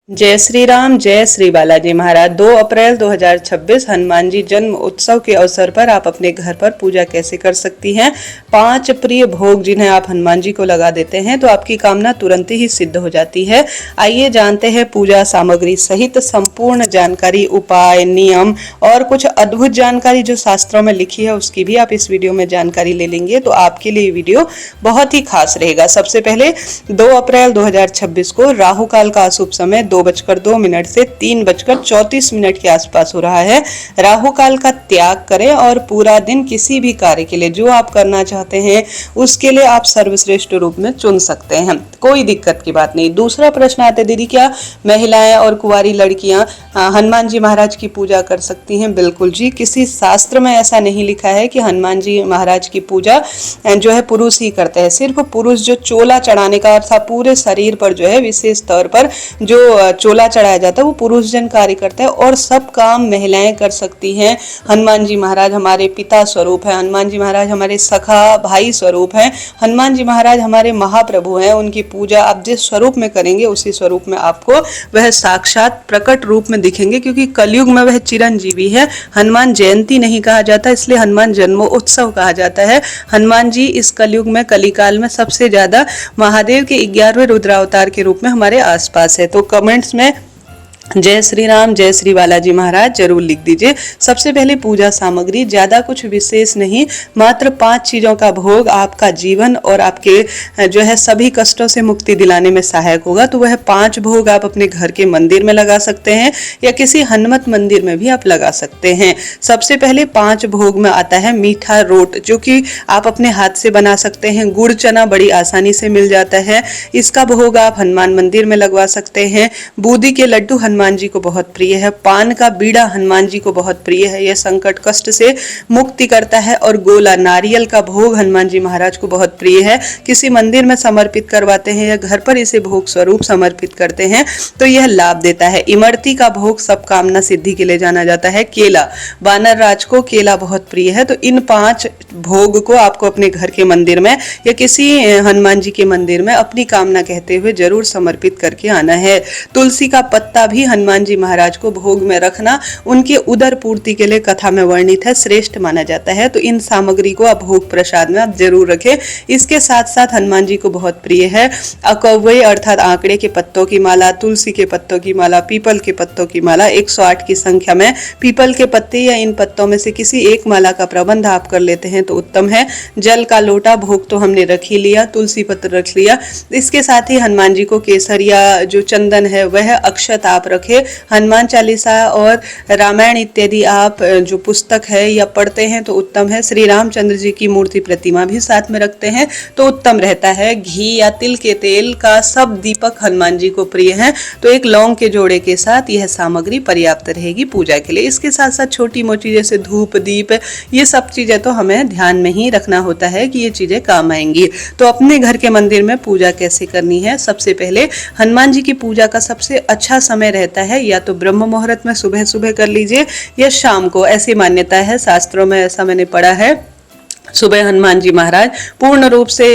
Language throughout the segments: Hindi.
जय श्री राम, जय श्री बालाजी महाराज। 2 अप्रैल 2026 हनुमान जी जन्म उत्सव के अवसर पर आप अपने घर पर पूजा कैसे कर सकती हैं। 5 प्रिय भोग जिन्हें आप हनुमान जी को लगा देते हैं तो आपकी कामना तुरंत ही सिद्ध हो जाती है। आइए जानते हैं पूजा सामग्री सहित संपूर्ण जानकारी, उपाय, नियम और कुछ अद्भुत जानकारी जो शास्त्रों में लिखी है उसकी भी आप इस वीडियो में जानकारी ले लेंगे तो आपके लिए वीडियो बहुत ही खास रहेगा। सबसे पहले 2 अप्रैल 2026 को राहु काल का अशुभ समय 2:02 से 3:34 के आसपास हो रहा है। राहु काल का त्याग करें और पूरा दिन किसी भी कार्य के लिए जो आप करना चाहते हैं उसके लिए आप सर्वश्रेष्ठ रूप में चुन सकते हैं, कोई दिक्कत की बात नहीं। दूसरा प्रश्न आता है, दीदी क्या महिलाएं और कुंवारी लड़कियां हनुमान जी महाराज की पूजा कर सकती हैं? बिल्कुल जी, किसी शास्त्र में ऐसा नहीं लिखा है कि हनुमान जी महाराज की पूजा जो है पुरुष ही करते हैं। सिर्फ पुरुष जो चोला चढ़ाने का अर्थ पूरे शरीर पर जो है विशेष तौर पर जो चोला चढ़ाया जाता है वो पुरुष जन कार्य करते हैं और सब काम महिलाएं कर सकती हैं। हनुमान जी महाराज हमारे पिता स्वरूप है, हनुमान जी महाराज हमारे सखा भाई स्वरूप हैं, हनुमान जी महाराज हमारे महाप्रभु हैं। उनकी पूजा आप जिस स्वरूप में करेंगे उसी स्वरूप में आपको वह साक्षात प्रकट रूप में दिखेंगे, क्योंकि कलयुग में वह चिरंजीवी है। हनुमान जयंती नहीं कहा जाता, इसलिए हनुमान जन्मोत्सव कहा जाता है। हनुमान जी इस कलयुग में कलिकाल में सबसे ज्यादा महादेव के 11वें रुद्रावतार के रूप में हमारे आसपास है। तो कमेंट्स में जय श्री राम, जय श्री बालाजी महाराज जरूर लिख दीजिए। सबसे पहले पूजा सामग्री, ज्यादा कुछ विशेष नहीं, मात्र 5 चीजों का भोग आपका जीवन और आपके जो है सभी कष्टों से मुक्ति दिलाने में सहायक होगा। तो वह 5 भोग आप अपने घर के मंदिर में लगा सकते हैं या किसी हनुमत मंदिर में भी आप लगा सकते हैं। सबसे पहले 5 भोग में आता है मीठा रोट, जो कि आप अपने हाथ से बना सकते हैं। गुड़ चना बड़ी आसानी से मिल जाता है, इसका भोग आप हनुमान मंदिर में लगवा सकते हैं। बूंदी के लड्डू हनुमान जी को बहुत प्रिय है। पान का बीड़ा हनुमान जी को बहुत प्रिय है, यह संकट कष्ट से मुक्ति करता है। और गोला नारियल का भोग हनुमान जी महाराज को बहुत प्रिय है। किसी मंदिर में समर्पित करवाते हैं या घर पर इसे भोग स्वरूप समर्पित करते हैं तो यह लाभ देता है। इमरती का भोग सब कामना सिद्धि के लिए जाना जाता है। केला, वानर राज को केला बहुत प्रिय है। तो इन 5 भोग को आपको अपने घर के मंदिर में या किसी हनुमान जी के मंदिर में अपनी कामना कहते हुए जरूर समर्पित करके आना है। तुलसी का पत्ता भी हनुमान जी महाराज को भोग में रखना उनके उदर पूर्ति के लिए कथा में वर्णित है, श्रेष्ठ माना जाता है। तो इन सामग्री को आप भोग प्रसाद में आप जरूर रखें। इसके साथ साथ हनुमान जी को बहुत प्रिय है अकव्वई अर्थात आंकड़े के पत्तों की माला, तुलसी के पत्तों की माला, पीपल के पत्तों की माला। 108 की संख्या में पीपल के पत्ते या इन पत्तों में से किसी एक माला का प्रबंध आप कर लेते हैं तो उत्तम है। जल का लोटा भोग तो हमने रख ही लिया, तुलसी पत्र रख लिया। इसके साथ ही हनुमान जी को केसरिया जो चंदन है वह अक्षत आप रखें। हनुमान चालीसा और रामायण इत्यादि आप जो पुस्तक है या पढ़ते हैं तो उत्तम है। श्री रामचंद्र जी की मूर्ति प्रतिमा भी साथ में रखते हैं तो उत्तम रहता है। घी या तिल के तेल का सब दीपक हनुमान जी को प्रिय है, तो एक लौंग के जोड़े के साथ यह सामग्री पर्याप्त रहेगी पूजा के लिए। इसके साथ साथ छोटी मोटी जैसे धूप दीप ये सब चीजें तो हमें ध्यान में ही रखना होता है कि ये चीजें काम आएंगी। तो अपने घर के मंदिर में पूजा कैसे करनी है? सबसे पहले हनुमान जी की पूजा का सबसे अच्छा समय रहता है या तो ब्रह्म मुहूर्त में सुबह सुबह कर लीजिए या शाम को, ऐसी मान्यता है, शास्त्रों में ऐसा मैंने पढ़ा है। सुबह हनुमान जी महाराज पूर्ण रूप से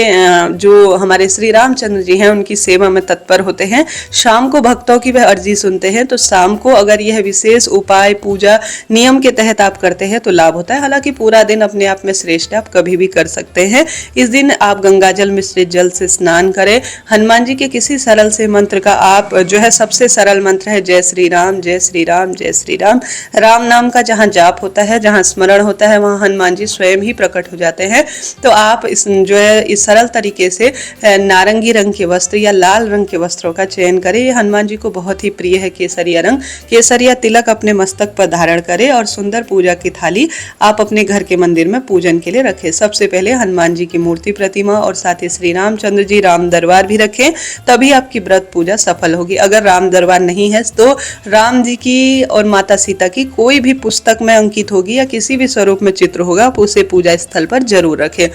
जो हमारे श्री रामचंद्र जी हैं उनकी सेवा में तत्पर होते हैं। शाम को भक्तों की वह अर्जी सुनते हैं, तो शाम को अगर यह विशेष उपाय पूजा नियम के तहत आप करते हैं तो लाभ होता है। हालांकि पूरा दिन अपने आप में श्रेष्ठ आप कभी भी कर सकते हैं। इस दिन आप गंगाजल मिश्रित जल से स्नान करें। हनुमान जी के किसी सरल से मंत्र का आप जो है सबसे सरल मंत्र है जय श्री राम, जय श्री राम, जय श्री राम। राम नाम का जहाँ जाप होता है, जहाँ स्मरण होता है, वहाँ हनुमान जी स्वयं ही प्रकट हो जाते हैं। तो आप इस जो है इस सरल तरीके से नारंगी रंग के वस्त्र या लाल रंग के वस्त्रों का चयन करें। ये हनुमान जी को बहुत ही प्रिय है। केसरिया रंग, केसरिया तिलक अपने मस्तक पर धारण करें और सुंदर पूजा की थाली आप अपने घर के मंदिर में पूजन के लिए रखें। सबसे पहले हनुमान जी की मूर्ति प्रतिमा और साथ ही श्री रामचंद्र जी राम दरबार भी रखें, तभी आपकी व्रत पूजा सफल होगी। अगर राम दरबार नहीं है तो राम जी की और माता सीता की कोई भी पुस्तक में अंकित होगी या किसी भी स्वरूप में चित्र होगा, आप उसे पूजा स्थल पर जरूर रखें।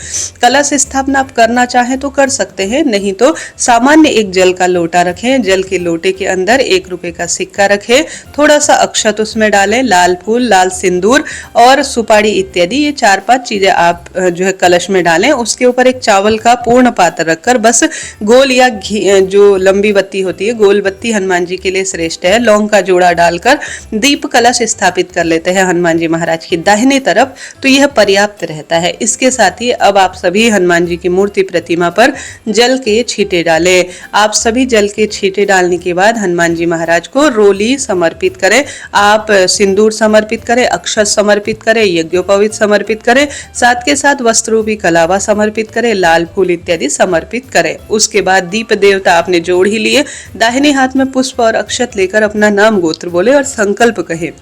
कलश स्थापना आप करना चाहें तो कर सकते हैं, नहीं तो सामान्य एक जल का लोटा रखें। जल के लोटे के अंदर 1 रुपए का सिक्का रखें, थोड़ा सा अक्षत उसमें डालें, लाल फूल, लाल सिंदूर और सुपारी इत्यादि, ये 4-5 चीजें आप जो है कलश में डालें। उसके ऊपर एक चावल का पूर्ण पात्र रखकर बस गोल या घी जो लंबी बत्ती होती है, गोल बत्ती हनुमान जी के लिए श्रेष्ठ है, लौंग का जोड़ा डालकर दीप कलश स्थापित कर लेते हैं हनुमान जी महाराज की दाहिनी तरफ, तो यह पर्याप्त रहता है। इसके साथ ही अब आप सभी हनुमान जी की मूर्ति प्रतिमा पर जल के छींटे डालें। आप सभी जल के छींटे डालने के बाद हनुमान जी महाराज को रोली समर्पित करें। आप सिंदूर समर्पित करें, अक्षत समर्पित करें, यज्ञोपवीत समर्पित करें, साथ के साथ वस्त्रूपी कलावा समर्पित करें, लाल फूल इत्यादि समर्पित करें। उसके बाद दीप देवता आपने जोड़ ही लिए, दाहिने हाथ में पुष्प और अक्षत लेकर अपना नाम गोत्र बोले और संकल्प कहे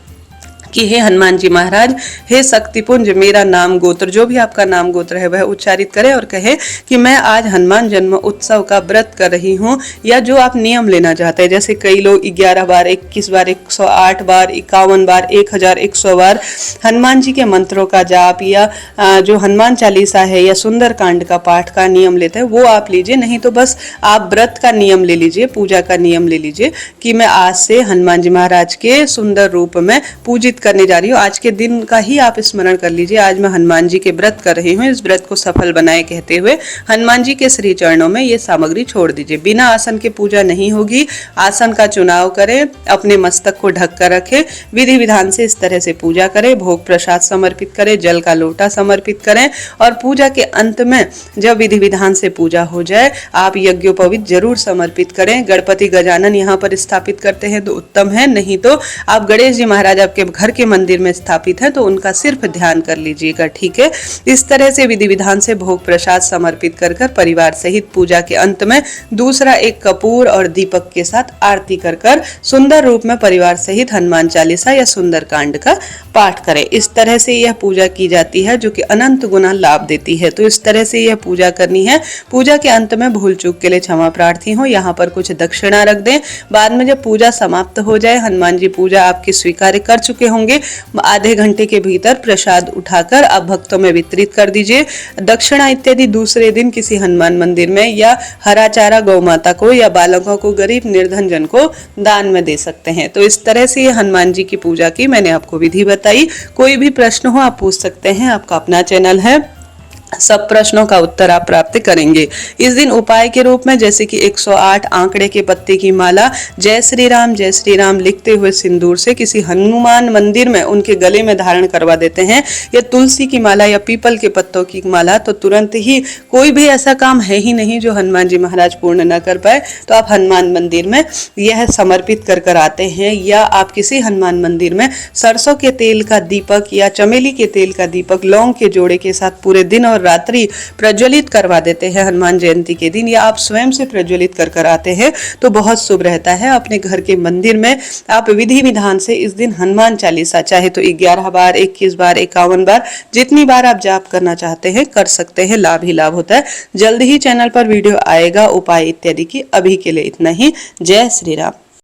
कि हे हनुमान जी महाराज, हे शक्तिपुंज, मेरा नाम गोत्र, जो भी आपका नाम गोत्र है वह उच्चारित करें और कहे कि मैं आज हनुमान जन्म उत्सव का व्रत कर रही हूँ, या जो आप नियम लेना चाहते हैं। जैसे कई लोग 11 बार, 21 बार, 108 बार, 51 बार, 1100 बार हनुमान जी के मंत्रों का जाप या जो हनुमान चालीसा है या सुंदर कांड का पाठ का नियम लेते हैं, वो आप लीजिए। नहीं तो बस आप व्रत का नियम ले लीजिए, पूजा का नियम ले लीजिए कि मैं आज से हनुमान जी महाराज के सुंदर रूप में पूजित करने जा रही हूँ। आज के दिन का ही आप स्मरण कर लीजिए, आज मैं हनुमान जी के व्रत कर रही हूँ, इस व्रत को सफल बनाए कहते हुए हनुमान जी के श्री चरणों में ये सामग्री छोड़ दीजिए। बिना आसन के पूजा नहीं होगी, आसन का चुनाव करें, अपने मस्तक को ढक कर रखें, विधि विधान से इस तरह से पूजा करें, भोग प्रसाद समर्पित करें, जल का लोटा समर्पित करें और पूजा के अंत में जब विधि विधान से पूजा हो जाए आप यज्ञोपवीत जरूर समर्पित करें। गणपति गजानन यहाँ पर स्थापित करते हैं तो उत्तम है, नहीं तो आप गणेश जी महाराज आपके घर के मंदिर में स्थापित है तो उनका सिर्फ ध्यान कर लीजिएगा, ठीक है। इस तरह से विधि विधान से भोग प्रसाद समर्पित कर परिवार सहित पूजा के अंत में दूसरा एक कपूर और दीपक के साथ आरती कर सुंदर रूप में परिवार सहित हनुमान चालीसा या सुंदर कांड का पाठ करें। इस तरह से यह पूजा की जाती है जो कि अनंत गुना लाभ देती है। तो इस तरह से यह पूजा करनी है। पूजा के अंत में भूल चूक के लिए क्षमा प्रार्थी हूँ। यहाँ पर कुछ दक्षिणा रख दें। बाद में जब पूजा समाप्त हो जाए, हनुमान जी पूजा आपकी स्वीकार कर चुके होंगे, आधे घंटे के भीतर प्रसाद उठाकर आप भक्तों में वितरित कर दीजिए। दक्षिणा इत्यादि दूसरे दिन किसी हनुमान मंदिर में या हरा चारा गौ माता को या बालकों को, गरीब निर्धन जन को दान में दे सकते हैं। तो इस तरह से ये हनुमान जी की पूजा की मैंने आपको विधि बताई। कोई भी प्रश्न हो आप पूछ सकते हैं, आपका अपना चैनल है, सब प्रश्नों का उत्तर आप प्राप्त करेंगे। इस दिन उपाय के रूप में जैसे कि 108 आंकड़े के पत्ते की माला जय श्री राम लिखते हुए सिंदूर से किसी हनुमान मंदिर में उनके गले में धारण करवा देते हैं, या तुलसी की माला या पीपल के पत्तों की माला, तो तुरंत ही कोई भी ऐसा काम है ही नहीं जो हनुमान जी महाराज पूर्ण न कर पाए। तो आप हनुमान मंदिर में यह समर्पित कर आते हैं, या आप किसी हनुमान मंदिर में सरसों के तेल का दीपक या चमेली के तेल का दीपक लौंग के जोड़े के साथ पूरे दिन और रात्रि प्रज्वलित करवा देते हैं हनुमान जयंती के दिन, या आप स्वयं से प्रज्वलित कर आते हैं तो बहुत शुभ रहता है। अपने घर के मंदिर में आप विधि विधान से इस दिन हनुमान चालीसा चाहे तो 11 बार, 21 बार, 51 बार, जितनी बार आप जाप करना चाहते हैं कर सकते हैं, लाभ ही लाभ होता है। जल्द ही चैनल पर वीडियो आएगा उपाय इत्यादि की। अभी के लिए इतना ही। जय श्री राम।